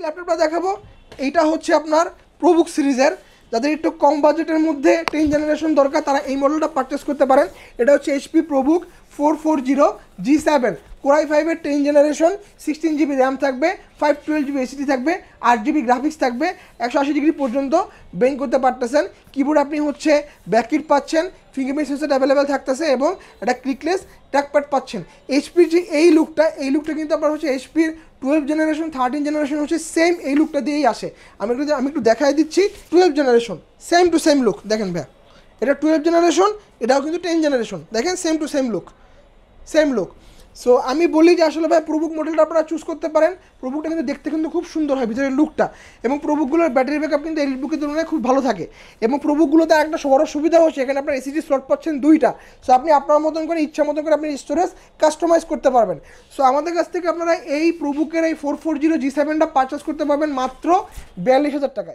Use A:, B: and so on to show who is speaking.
A: ল্যাপটপটা দেখাবো এইটা হচ্ছে আপনার প্রোবুক সিরিজের, যাদের একটু কম বাজেটের মধ্যে 10 জেনারেশন দরকার তারা এই মডেলটা পারচেস করতে পারেন। এটা হচ্ছে HP ProBook 440 G7 Core i5-এর 10 generation, 16 GB RAM থাকবে, 512 GB SSD থাকবে, 8 GB গ্রাফিক্স থাকবে, 180 ডিগ্রি পর্যন্ত বেন্ড করতে পারতেছেন। কিবোর্ড আপনি হচ্ছে ব্যাককিট পাচ্ছেন, ফিঙ্গারপ্রিন্ট সেন্সর অ্যাভেলেবেল থাকতেছে এবং একটা ক্লিকলেস ট্র্যাকপ্যাড পাচ্ছেন। এইচপির যে এই লুকটা কিন্তু আপনার হচ্ছে এইচপির 12 জেনারেশন 13 জেনারেশন হচ্ছে সেম এই লুকটা দিয়েই আসে। আমি একটু দেখাই দিচ্ছি 12 generation same to same look. দেখেন ভাই, এটা 12 জেনারেশন, এটাও কিন্তু 10 জেনারেশন, দেখেন same to same look. So আমি বলি যে আসলে ভাই প্রোবুক মডেলটা আপনারা চুজ করতে পারেন। প্রোবুকটা কিন্তু দেখতে কিন্তু খুব সুন্দর হয় ভিতরের লুকটা, এবং প্রোবুকগুলোর ব্যাটারি ব্যাকআপ কিন্তু এলিট বুকের তুলনায় খুব ভালো থাকে। এবং প্রোবুকগুলোতে একটা বড় সুবিধা হচ্ছে এখানে আপনার এসএসডি স্লট পাচ্ছেন 2টা। সো আপনি আপনার মতন করে ইচ্ছা মতো করে আপনি স্টোরেজ কাস্টমাইজ করতে পারবেন। সো আমাদের কাছ থেকে আপনারা এই প্রোবুকের এই 440 G7টা পারচেস করতে পারবেন মাত্র 42,000 টাকায়।